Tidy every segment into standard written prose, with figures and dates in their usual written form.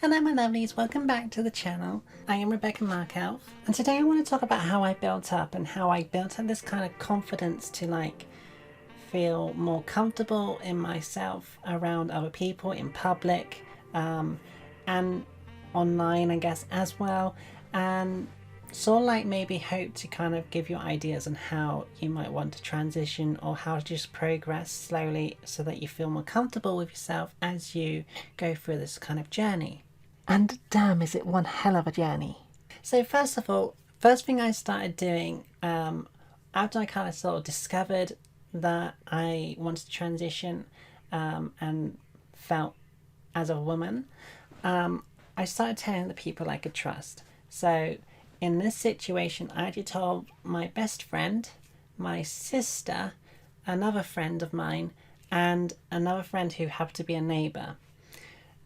Hello my lovelies, welcome back to the channel. I am Rebecca Markelv, and today I want to talk about how I built up this kind of confidence to feel more comfortable in myself around other people in public, and online I guess as well, and maybe hope to kind of give you ideas on how you might want to transition or how to just progress slowly so that you feel more comfortable with yourself as you go through this kind of journey. And damn, is it one hell of a journey. So first of all, first thing I started doing, after I kind of sort of discovered that I wanted to transition, and felt as a woman, I started telling the people I could trust. So in this situation, I actually told my best friend, my sister, another friend of mine, and another friend who happened to be a neighbour.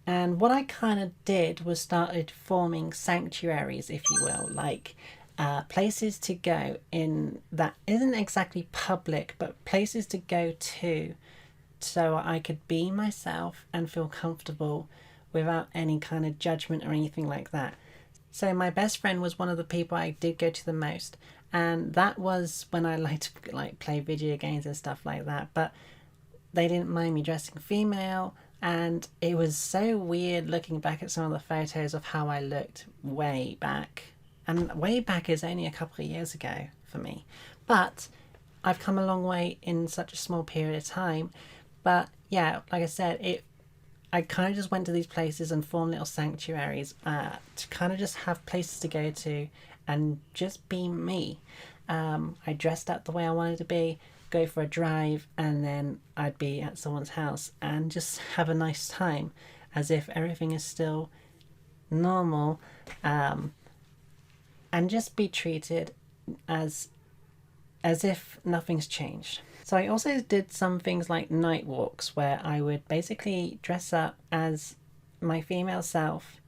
And what I kind of did was started forming sanctuaries, if you will, places to go in that isn't exactly public, but places to go to so I could be myself and feel comfortable without any kind of judgment or anything like that. So my best friend was one of the people I did go to the most, and that was when I liked to play video games and stuff like that, but they didn't mind me dressing female. And it was so weird looking back at some of the photos of how I looked way back. And way back is only a couple of years ago for me. But I've come a long way in such a small period of time. But yeah, like I said, I kind of just went to these places and formed little sanctuaries to kind of just have places to go to and just be me. I dressed up the way I wanted to be, go for a drive, and then I'd be at someone's house and just have a nice time as if everything is still normal, and just be treated as if nothing's changed. So I also did some things like night walks where I would basically dress up as my female self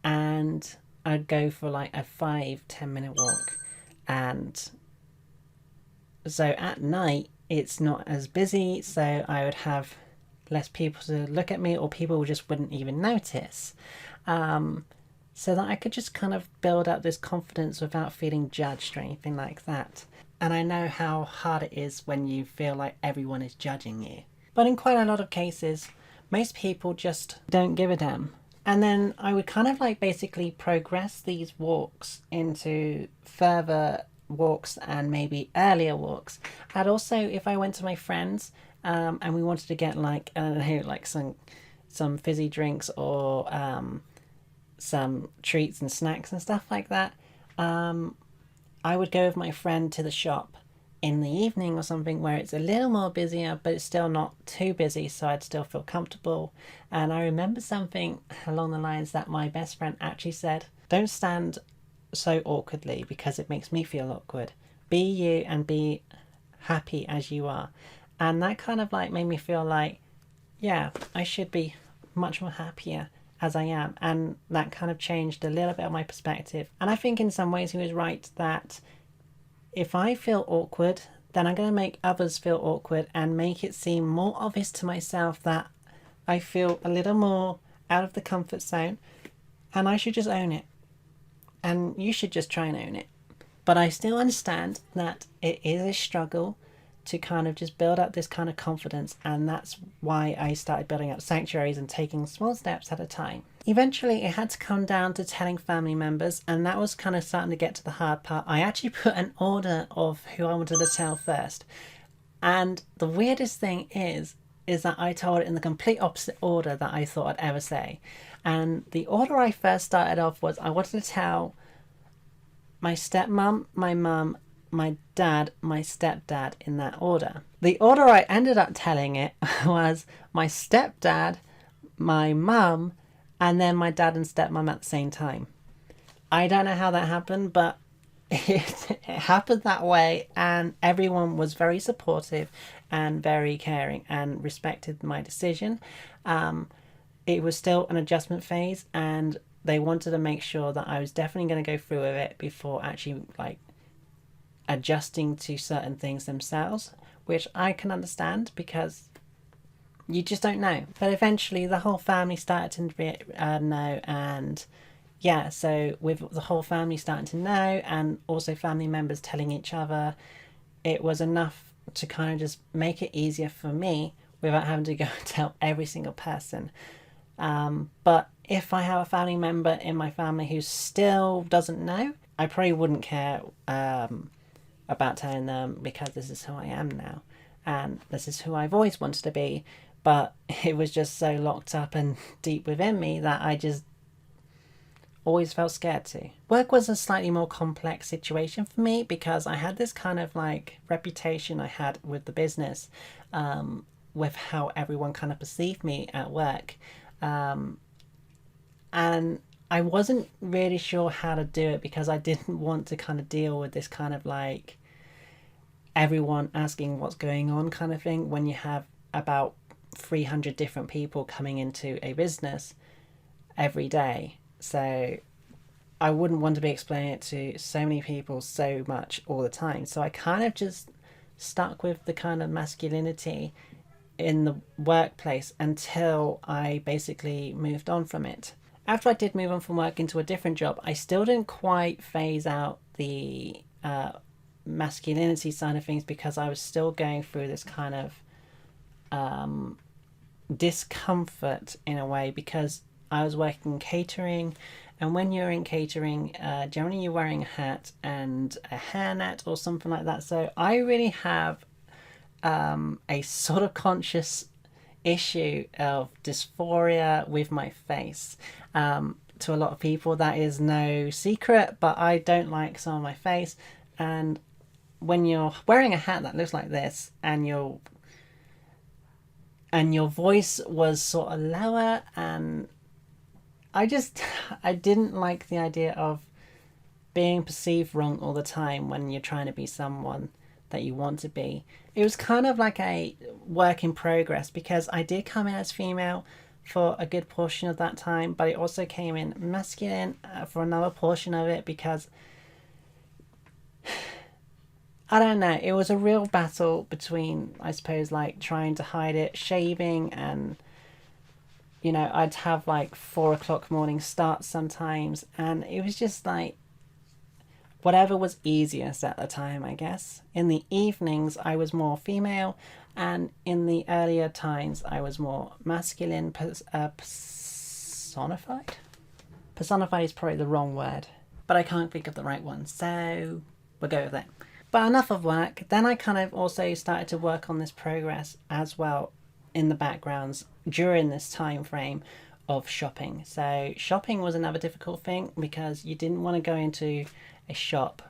and I'd go for a 5-10 minute walk. And so at night it's not as busy, so I would have less people to look at me, or people just wouldn't even notice, so that I could just kind of build up this confidence without feeling judged or anything like that. And I know how hard it is when you feel like everyone is judging you, but in quite a lot of cases most people just don't give a damn. And then I would kind of basically progress these walks into further walks and maybe earlier walks. And also, if I went to my friends, and we wanted to get I don't know, some fizzy drinks or some treats and snacks and stuff like that, I would go with my friend to the shop in the evening or something where it's a little more busier, but it's still not too busy, so I'd still feel comfortable. And I remember something along the lines that my best friend actually said: don't stand so awkwardly because it makes me feel awkward. Be you and be happy as you are. And that kind of made me feel yeah, I should be much more happier as I am. And that kind of changed a little bit of my perspective. And I think in some ways he was right, that if I feel awkward, then I'm going to make others feel awkward and make it seem more obvious to myself that I feel a little more out of the comfort zone, and I should just own it. And you should just try and own it. But I still understand that it is a struggle to kind of just build up this kind of confidence, and that's why I started building up sanctuaries and taking small steps at a time. Eventually it had to come down to telling family members, and that was kind of starting to get to the hard part. I actually put an order of who I wanted to tell first. And the weirdest thing is that I told it in the complete opposite order that I thought I'd ever say. And the order I first started off was I wanted to tell my stepmom, my mum, my dad, my stepdad, in that order. The order I ended up telling it was my stepdad, my mum, and then my dad and stepmom at the same time. I don't know how that happened, but it happened that way, and everyone was very supportive and very caring and respected my decision. It was still an adjustment phase, and they wanted to make sure that I was definitely going to go through with it before actually adjusting to certain things themselves, which I can understand because you just don't know. But eventually the whole family started to know, and yeah, so with the whole family starting to know and also family members telling each other, it was enough to kind of just make it easier for me without having to go and tell every single person. But if I have a family member in my family who still doesn't know, I probably wouldn't care about telling them, because this is who I am now and this is who I've always wanted to be. But it was just so locked up and deep within me that I just always felt scared to. Work was a slightly more complex situation for me because I had this kind of like reputation I had with the business, with how everyone kind of perceived me at work. And I wasn't really sure how to do it because I didn't want to kind of deal with this kind of like everyone asking what's going on kind of thing when you have about 300 different people coming into a business every day. So I wouldn't want to be explaining it to so many people so much all the time. So I kind of just stuck with the kind of masculinity in the workplace until I basically moved on from it. After I did move on from work into a different job, I still didn't quite phase out the masculinity side of things because I was still going through this kind of discomfort in a way, because I was working in catering, and when you're in catering, generally you're wearing a hat and a hairnet or something like that. So I really have a sort of conscious issue of dysphoria with my face. To a lot of people that is no secret, but I don't like some of my face. And when you're wearing a hat that looks like this and your voice was sort of lower, and I didn't like the idea of being perceived wrong all the time when you're trying to be someone that you want to be. It was kind of like a work in progress because I did come in as female for a good portion of that time, but it also came in masculine for another portion of it because I don't know, it was a real battle between, I suppose, like trying to hide it, shaving, and you know, I'd have like 4 o'clock morning starts sometimes, and it was just like whatever was easiest at the time, I guess. In the evenings I was more female, and in the earlier times I was more masculine, personified. Personified is probably the wrong word, but I can't think of the right one, so we'll go with it. But enough of work. Then I kind of also started to work on this progress as well in the backgrounds during this time frame of shopping. So shopping was another difficult thing because you didn't want to go into a shop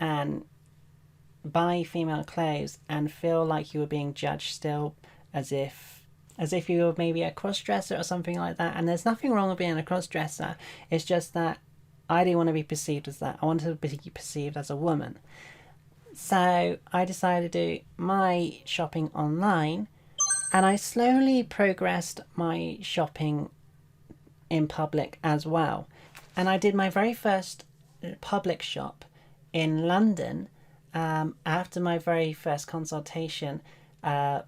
and buy female clothes and feel like you were being judged still, as if you were maybe a cross-dresser or something like that. And there's nothing wrong with being a cross-dresser. It's just that I didn't want to be perceived as that. I wanted to be perceived as a woman. So I decided to do my shopping online, and I slowly progressed my shopping in public as well. And I did my very first public shop in London after my very first consultation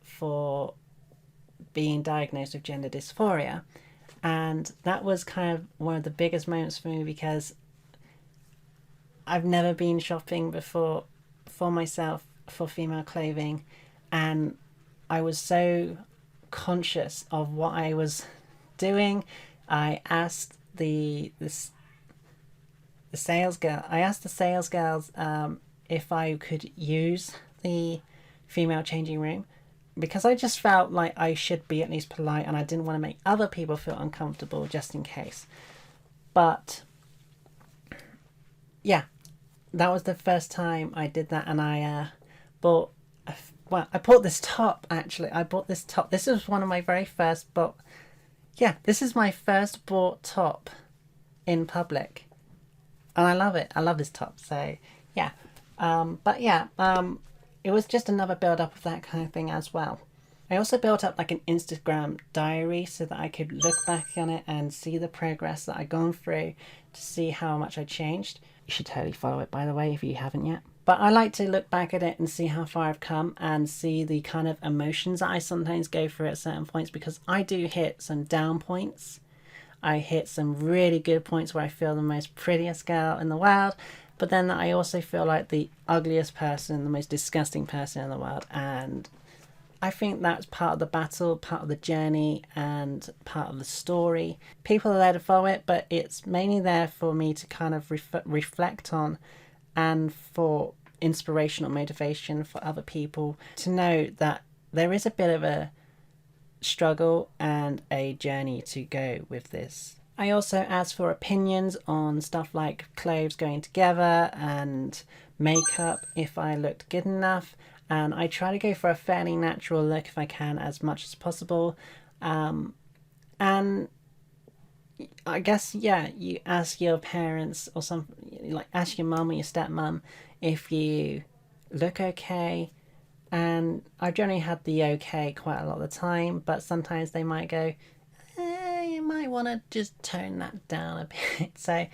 for being diagnosed with gender dysphoria. And that was kind of one of the biggest moments for me because I've never been shopping before for myself for female clothing, and I was so conscious of what I was doing. I asked the sales girl. I asked the sales girls if I could use the female changing room, because I just felt like I should be at least polite, and I didn't want to make other people feel uncomfortable just in case. But yeah, that was the first time I did that, and I bought this top, actually. I bought this top. This was one of my very first this is my first bought top in public, and I love it. I love this top. So yeah, it was just another build up of that kind of thing as well. I also built up like an Instagram diary so that I could look back on it and see the progress that I'd gone through to see how much I changed. You should totally follow it, by the way, if you haven't yet. But I like to look back at it and see how far I've come and see the kind of emotions that I sometimes go through at certain points, because I do hit some down points. I hit some really good points where I feel the most prettiest girl in the world, but then I also feel like the ugliest person, the most disgusting person in the world. And I think that's part of the battle, part of the journey, and part of the story. People are there to follow it, but it's mainly there for me to kind of reflect on, and for inspirational motivation for other people to know that there is a bit of a struggle and a journey to go with this. I also ask for opinions on stuff like clothes going together and makeup, if I looked good enough, and I try to go for a fairly natural look if I can, as much as possible. And I guess, yeah, you ask your parents or like ask your mum or your stepmom if you look okay. And I've generally had the okay quite a lot of the time, but sometimes they might go, you might want to just tone that down a bit. So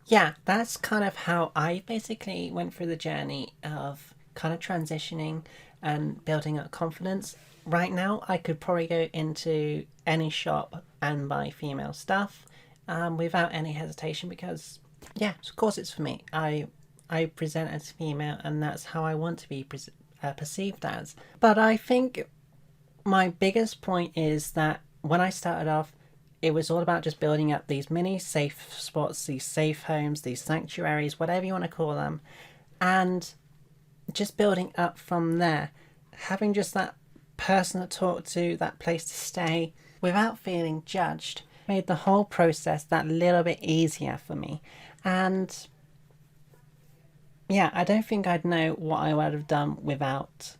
yeah, that's kind of how I basically went through the journey of kind of transitioning and building up confidence. Right now, I could probably go into any shop and buy female stuff without any hesitation, because yeah, of course it's for me. I present as female, and that's how I want to be perceived as. But I think my biggest point is that when I started off, it was all about just building up these mini safe spots, these safe homes, these sanctuaries, whatever you want to call them, and just building up from there, having just that person to talk to, that place to stay without feeling judged, made the whole process that little bit easier for me. And yeah, I don't think I'd know what I would have done without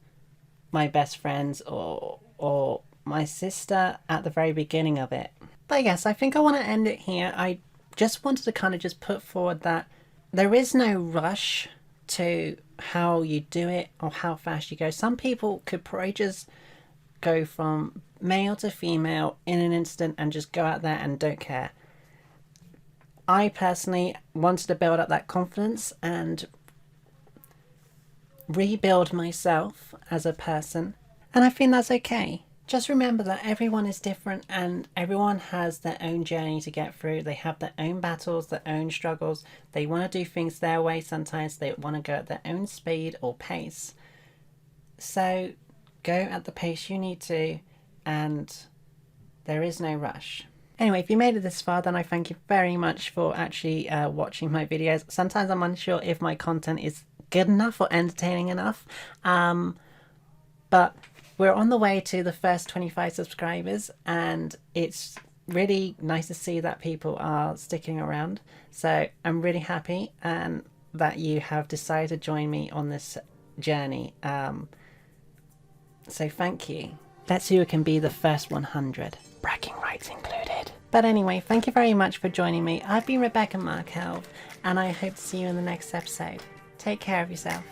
my best friends or my sister at the very beginning of it. But yes, I think I want to end it here. I just wanted to kind of just put forward that there is no rush to how you do it or how fast you go. Some people could probably just go from male to female in an instant and just go out there and don't care. I personally wanted to build up that confidence and rebuild myself as a person, and I think that's okay. Just remember that everyone is different and everyone has their own journey to get through. They have their own battles, their own struggles. They want to do things their way. Sometimes they want to go at their own speed or pace. So go at the pace you need to, and there is no rush. Anyway, if you made it this far, then I thank you very much for actually watching my videos. Sometimes I'm unsure if my content is good enough or entertaining enough. But we're on the way to the first 25 subscribers, and it's really nice to see that people are sticking around. So I'm really happy and that you have decided to join me on this journey. So thank you. Let's see who can be the first 100. Bragging rights included. But anyway, thank you very much for joining me. I've been Rebecca Markelv, and I hope to see you in the next episode. Take care of yourself.